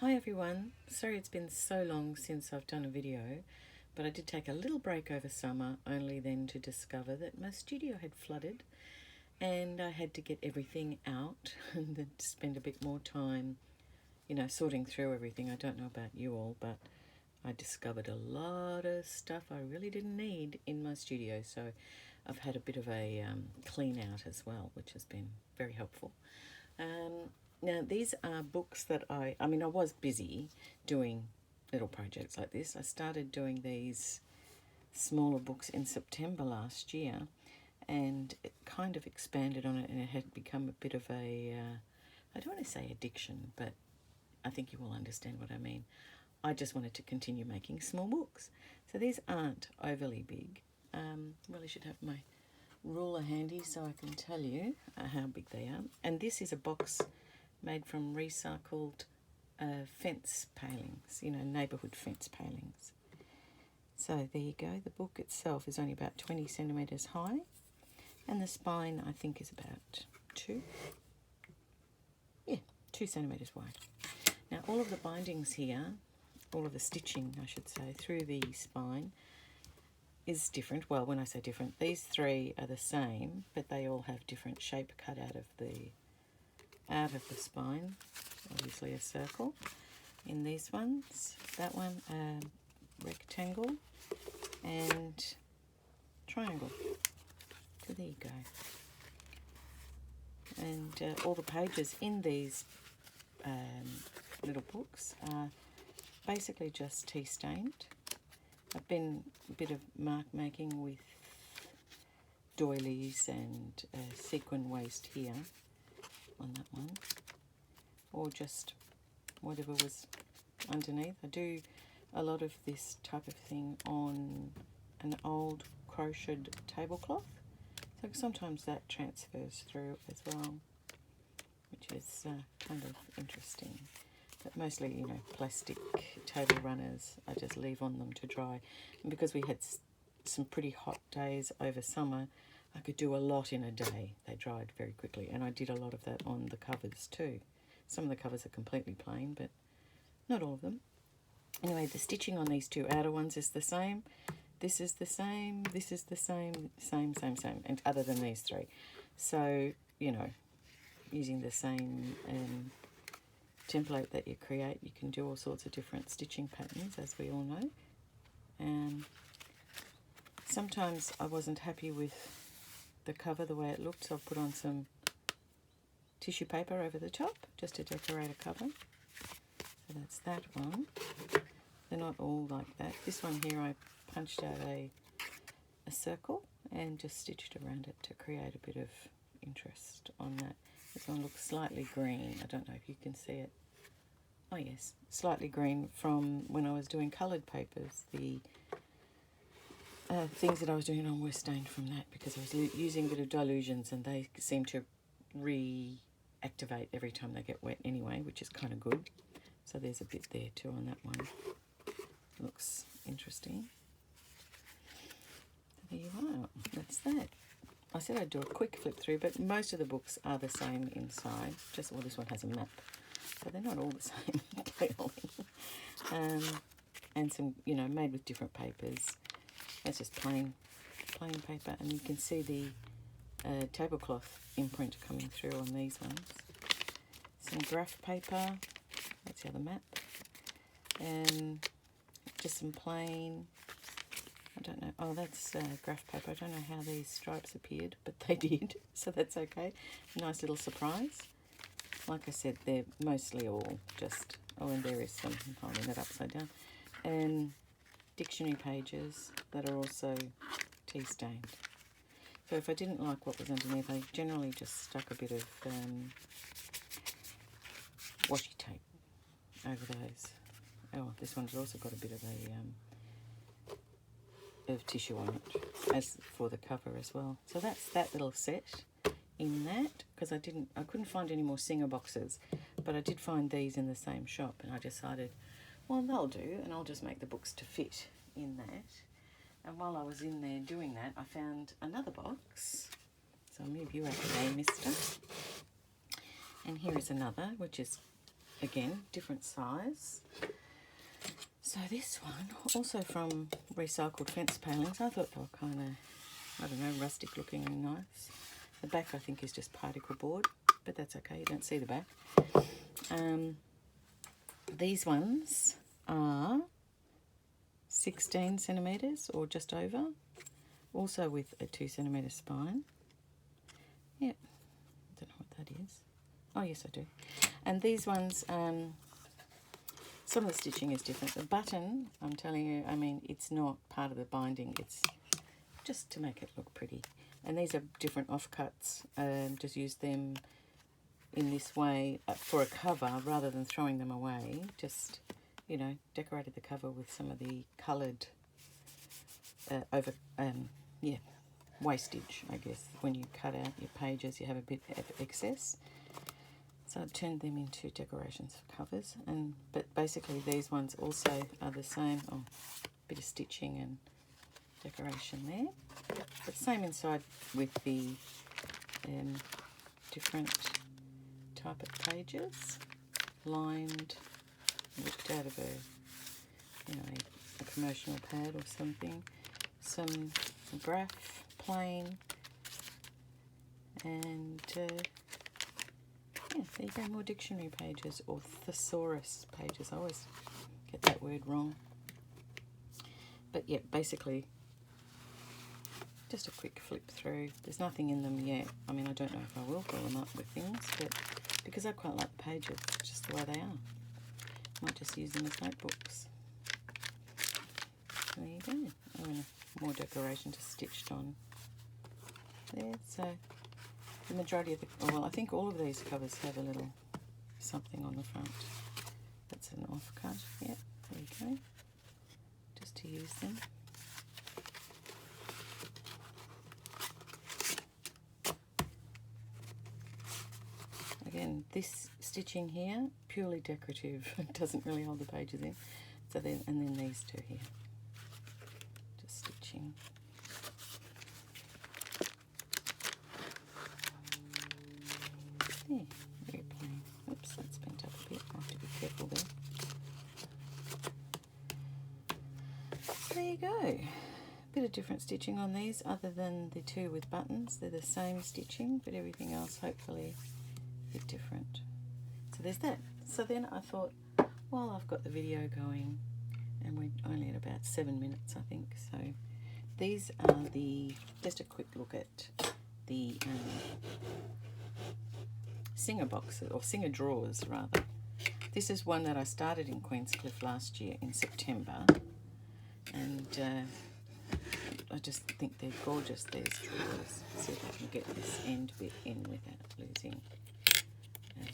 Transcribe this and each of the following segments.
Hi everyone, sorry it's been so long since I've done a video, but I did take a little break over summer, only then to discover that my studio had flooded and I had to get everything out and then spend a bit more time, sorting through everything. I don't know about you all, but I discovered a lot of stuff I really didn't need in my studio, so I've had a bit of a clean out as well, which has been very helpful. Now, these are books that I was busy doing little projects like this. I started doing these smaller books in September last year, and it kind of expanded on it, and it had become a bit of a, I don't want to say addiction, but I think you will understand what I mean. I just wanted to continue making small books. So these aren't overly big. Really should have my ruler handy so I can tell you how big they are. And this is a box made from recycled fence palings, neighbourhood fence palings. So there you go. The book itself is only about 20 centimetres high, and the spine I think is about 2 centimetres wide. Now all of the bindings here, all of the stitching I should say, through the spine is different. Well, when I say different, these three are the same, but they all have different shape cut out of the spine. Obviously a circle in these ones. That one rectangle and triangle. So there you go. And all the pages in these little books are basically just tea stained. I've been a bit of mark making with doilies and sequin waste here on that one, or just whatever was underneath. I do a lot of this type of thing on an old crocheted tablecloth, so sometimes that transfers through as well, which is kind of interesting. But mostly, plastic table runners I just leave on them to dry. And because we had some pretty hot days over summer, I could do a lot in a day. They dried very quickly, and I did a lot of that on the covers too. Some of the covers are completely plain, but not all of them. Anyway, the stitching on these two outer ones is the same. This is the same. This is the same. Same. And other than these three. So, using the same template that you create, you can do all sorts of different stitching patterns, as we all know. Sometimes I wasn't happy with the cover the way it looked, so I put on some tissue paper over the top just to decorate a cover. So that's that one. They're not all like that. This one here I punched out a circle and just stitched around it to create a bit of interest on that. This one looks slightly green. I don't know if you can see it. Oh yes, slightly green from when I was doing coloured papers. The things that I was doing on were stained from that because I was using a bit of dilutions, and they seem to reactivate every time they get wet anyway, which is kind of good. So there's a bit there too on that one. Looks interesting. There you are. That's that. I said I'd do a quick flip through, but most of the books are the same inside. Just, well, this one has a map, so they're not all the same, clearly. And some, made with different papers. That's just plain paper, and you can see the tablecloth imprint coming through on these ones. Some graph paper. That's the other map. And just some plain. I don't know. Oh, that's graph paper. I don't know how these stripes appeared, but they did, so that's okay. Nice little surprise. Like I said, they're mostly all just... Oh, and there is some... I'm holding that upside down. And dictionary pages that are also tea stained. So if I didn't like what was underneath, I generally just stuck a bit of washi tape over those. Oh, this one's also got a bit of tissue on it, as for the cover as well. So that's that little set in that, because I couldn't find any more Singer boxes, but I did find these in the same shop, and I decided, well, they'll do, and I'll just make the books to fit in that. And while I was in there doing that, I found another box. So I'll move you out of the way, mister. And here is another, which is again, different size. So this one, also from recycled fence palings. I thought they were kind of, I don't know, rustic looking and nice. The back I think is just particle board, but that's okay, you don't see the back. These ones are 16 centimetres or just over, also with a 2 centimetre spine. Yep, don't know what that is. Oh yes I do. And these ones, some of the stitching is different. The button, I'm telling you, I mean, it's not part of the binding, it's just to make it look pretty. And these are different offcuts, just use them in this way for a cover rather than throwing them away. Just, you know, decorated the cover with some of the coloured wastage, I guess. When you cut out your pages, you have a bit of excess. So I turned them into decorations for covers. But basically these ones also are the same. Oh, bit of stitching and decoration there. But same inside with the different type of pages, lined, ripped out of a promotional pad or something. Some graph, plain, and yeah, there you go, more dictionary pages or thesaurus pages. I always get that word wrong. But yeah, basically just a quick flip through. There's nothing in them yet. I mean, I don't know if I will fill them up with things, but because I quite like the pages, just the way they are. Might just use them as notebooks. There you go. Oh, and more decoration just stitched on there. So the majority of the, well, I think all of these covers have a little something on the front. That's an offcut. Yep, there you go. Just to use them. Again, this stitching here, purely decorative. It doesn't really hold the pages in. So then, and then these two here, just stitching. Yeah, very plain. Oops, that's bent up a bit. I have to be careful there. So there you go. Bit of different stitching on these, other than the two with buttons. They're the same stitching, but everything else hopefully a bit different. So there's that. So then I thought, well, I've got the video going, and we're only at about 7 minutes, I think. So these are just a quick look at the Singer boxes, or Singer drawers rather. This is one that I started in Queenscliff last year in September, and I just think they're gorgeous, these drawers. See if I can get this end bit in without losing. There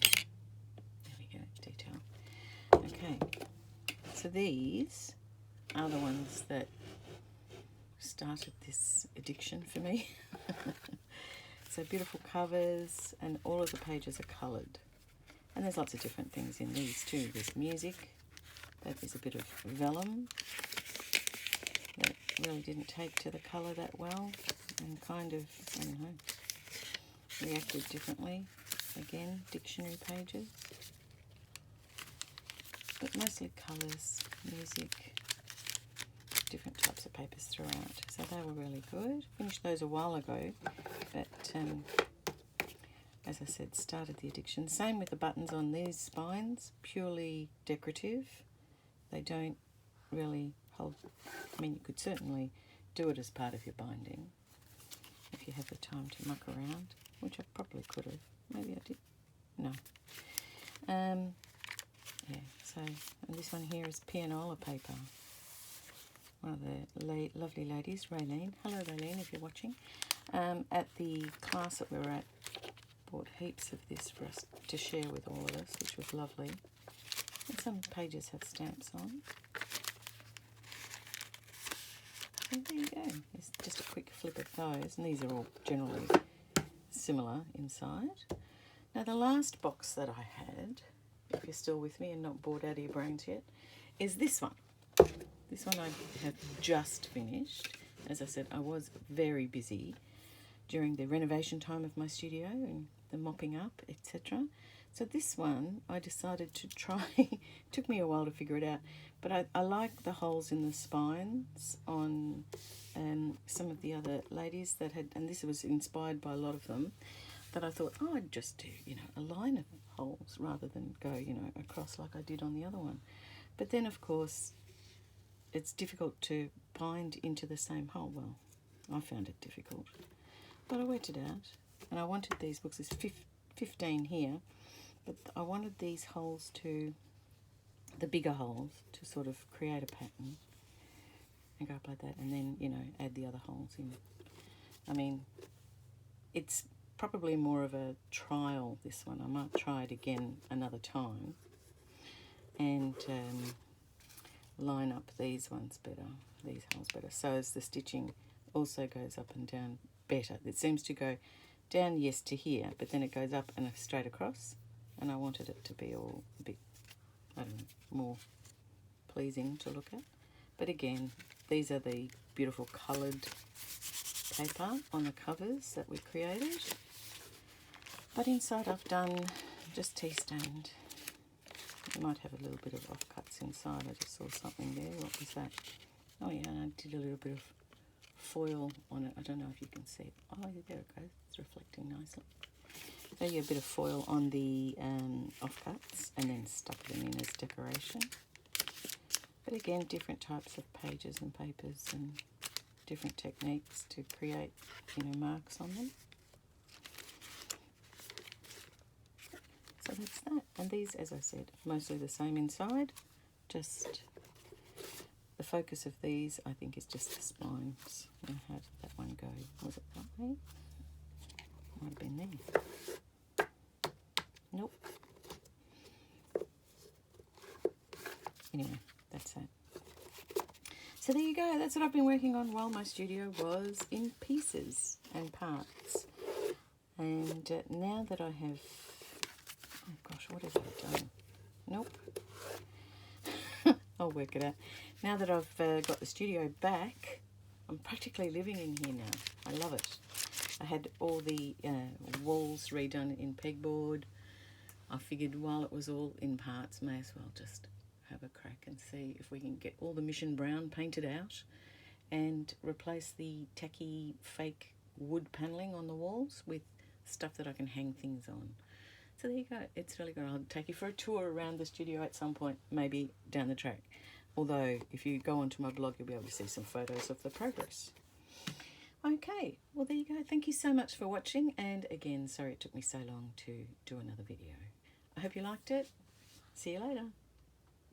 we go, detail. Okay, so these are the ones that started this addiction for me. So beautiful covers, and all of the pages are coloured. And there's lots of different things in these too. There's music, that is a bit of vellum that really didn't take to the colour that well, and kind of, I don't know, reacted differently. Again, dictionary pages, but mostly colours, music, different types of papers throughout. So they were really good. Finished those a while ago, but as I said, started the addiction. Same with the buttons on these spines, purely decorative. They don't really hold, I mean, you could certainly do it as part of your binding if you have the time to muck around, which I probably could have. Maybe I did. No. Yeah, so, and this one here is pianola paper. One of the lovely ladies, Raylene. Hello, Raylene, if you're watching. At the class that we were at, bought heaps of this for us to share with all of us, which was lovely. And some pages have stamps on. So there you go. It's just a quick flip of those, and these are all generally similar inside. Now the last box that I had, if you're still with me and not bored out of your brains yet, is this one. This one I have just finished. As I said, I was very busy during the renovation time of my studio and the mopping up, etc. So this one I decided to try. Took me a while to figure it out, but I like the holes in the spines on some of the other ladies that had, and this was inspired by a lot of them, that I thought, oh, I'd just do, you know, a line of holes rather than go, you know, across like I did on the other one. But then, of course, it's difficult to bind into the same hole. Well, I found it difficult, but I worked it out, and I wanted these books. There's 15 here, but I wanted these holes to, the bigger holes, to sort of create a pattern and go up like that, and then, you know, add the other holes in. I mean, it's probably more of a trial, this one. I might try it again another time and line up these ones better, these holes better, so as the stitching also goes up and down better. It seems to go down, yes, to here, but then it goes up and straight across, and I wanted it to be all a bit, I don't know, more pleasing to look at. But again, these are the beautiful coloured paper on the covers that we created. But inside I've done just tea stained. You might have a little bit of offcuts inside. I just saw something there. What was that? Oh yeah, I did a little bit of foil on it. I don't know if you can see it. Oh, yeah, there it goes. It's reflecting nicely. So yeah, a bit of foil on the offcuts and then stuck them in as decoration. But again, different types of pages and papers and different techniques to create, you know, marks on them. So that's that. And these, as I said, mostly the same inside. Just the focus of these, I think, is just the spines. Now, how did that one go? Was it that way? Might have been there. Nope. Anyway, that's it. So there you go. That's what I've been working on while my studio was in pieces and parts. And now that I have... Oh gosh, what have I done? Nope. I'll work it out. Now that I've got the studio back, I'm practically living in here now. I love it. I had all the walls redone in pegboard. I figured while it was all in parts, may as well just have a crack and see if we can get all the Mission Brown painted out and replace the tacky fake wood panelling on the walls with stuff that I can hang things on. So there you go. It's really good. I'll take you for a tour around the studio at some point, maybe down the track. Although, if you go onto my blog, you'll be able to see some photos of the progress. Okay, well, there you go. Thank you so much for watching. And again, sorry it took me so long to do another video. I hope you liked it. See you later.